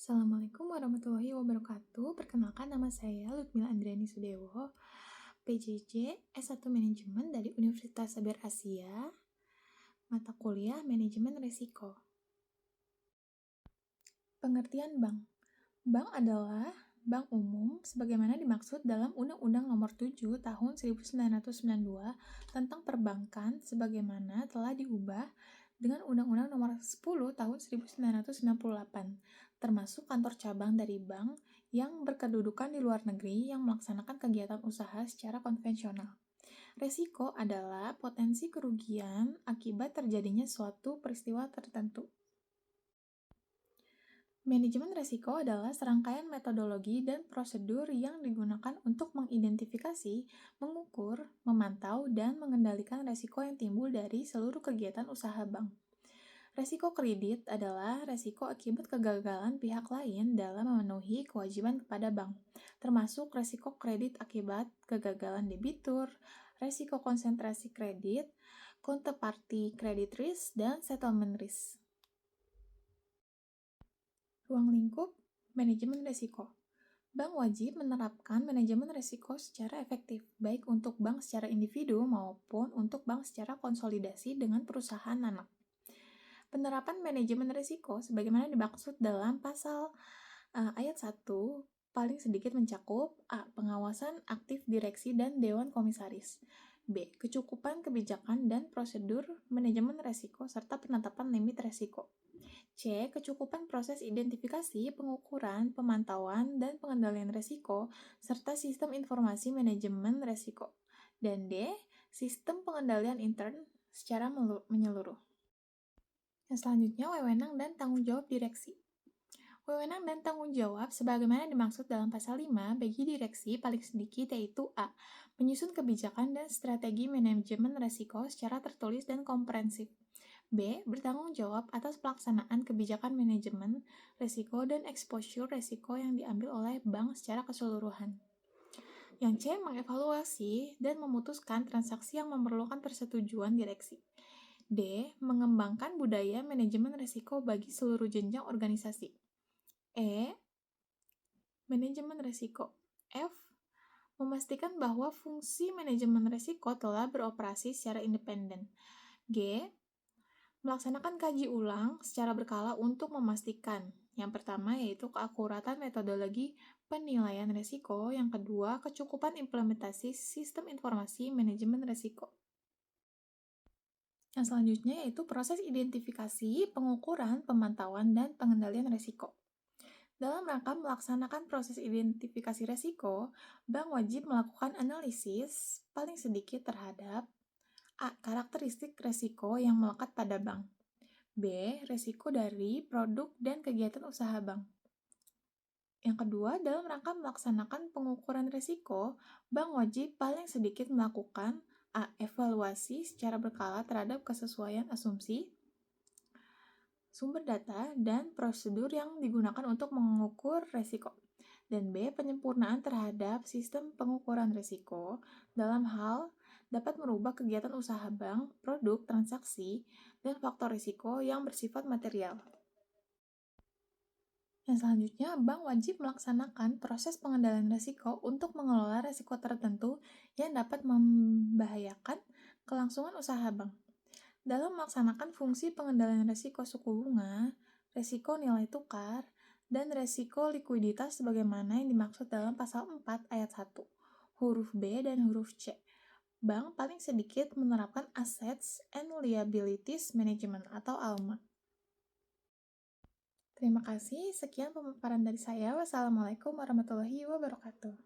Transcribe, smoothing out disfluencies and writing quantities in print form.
Assalamualaikum warahmatullahi wabarakatuh. Perkenalkan, nama saya Lutmila Andriani Sudewo, PJJ S1 Manajemen dari Universitas Saber Asia, mata kuliah Manajemen Risiko. Pengertian bank. Bank adalah bank umum sebagaimana dimaksud dalam Undang-Undang Nomor 7 Tahun 1992 tentang Perbankan sebagaimana telah diubah dengan Undang-Undang Nomor 10 Tahun 1998, termasuk kantor cabang dari bank yang berkedudukan di luar negeri yang melaksanakan kegiatan usaha secara konvensional. Resiko adalah potensi kerugian akibat terjadinya suatu peristiwa tertentu. Manajemen resiko adalah serangkaian metodologi dan prosedur yang digunakan untuk mengidentifikasi, mengukur, memantau, dan mengendalikan resiko yang timbul dari seluruh kegiatan usaha bank. Resiko kredit adalah resiko akibat kegagalan pihak lain dalam memenuhi kewajiban kepada bank, termasuk resiko kredit akibat kegagalan debitur, resiko konsentrasi kredit, counterparty credit risk, dan settlement risk. Ruang lingkup manajemen risiko. Bank wajib menerapkan manajemen risiko secara efektif, baik untuk bank secara individu maupun untuk bank secara konsolidasi dengan perusahaan anak. Penerapan manajemen risiko sebagaimana dimaksud dalam pasal ayat 1 paling sedikit mencakup A. Pengawasan aktif direksi dan dewan komisaris, B. Kecukupan kebijakan dan prosedur manajemen risiko serta penetapan limit risiko, C. Kecukupan proses identifikasi, pengukuran, pemantauan, dan pengendalian risiko, serta sistem informasi manajemen risiko. Dan D. Sistem pengendalian intern secara menyeluruh. Yang selanjutnya, wewenang dan tanggung jawab direksi. Wewenang dan tanggung jawab sebagaimana dimaksud dalam pasal 5 bagi direksi paling sedikit yaitu A. Menyusun kebijakan dan strategi manajemen risiko secara tertulis dan komprehensif. B. Bertanggung jawab atas pelaksanaan kebijakan manajemen risiko dan exposure risiko yang diambil oleh bank secara keseluruhan. Yang C. Mengevaluasi dan memutuskan transaksi yang memerlukan persetujuan direksi. D. Mengembangkan budaya manajemen risiko bagi seluruh jenjang organisasi. E. Manajemen risiko. F. Memastikan bahwa fungsi manajemen risiko telah beroperasi secara independen. G. Melaksanakan kaji ulang secara berkala untuk memastikan. Yang pertama yaitu keakuratan metodologi penilaian risiko, yang kedua kecukupan implementasi sistem informasi manajemen risiko. Yang selanjutnya yaitu proses identifikasi, pengukuran, pemantauan, dan pengendalian risiko. Dalam rangka melaksanakan proses identifikasi risiko, bank wajib melakukan analisis paling sedikit terhadap A. Karakteristik risiko yang melekat pada bank. B. Risiko dari produk dan kegiatan usaha bank. Yang kedua, dalam rangka melaksanakan pengukuran risiko, bank wajib paling sedikit melakukan A. Evaluasi secara berkala terhadap kesesuaian asumsi, sumber data, dan prosedur yang digunakan untuk mengukur risiko. Dan B. Penyempurnaan terhadap sistem pengukuran risiko dalam hal dapat merubah kegiatan usaha bank, produk, transaksi, dan faktor risiko yang bersifat material. Yang selanjutnya, bank wajib melaksanakan proses pengendalian risiko untuk mengelola risiko tertentu yang dapat membahayakan kelangsungan usaha bank. Dalam melaksanakan fungsi pengendalian risiko suku bunga, risiko nilai tukar, dan risiko likuiditas sebagaimana yang dimaksud dalam pasal 4 ayat 1, huruf B dan huruf C. Bank paling sedikit menerapkan Assets and Liabilities Management atau ALMA. Terima kasih, sekian pemaparan dari saya. Wassalamualaikum warahmatullahi wabarakatuh.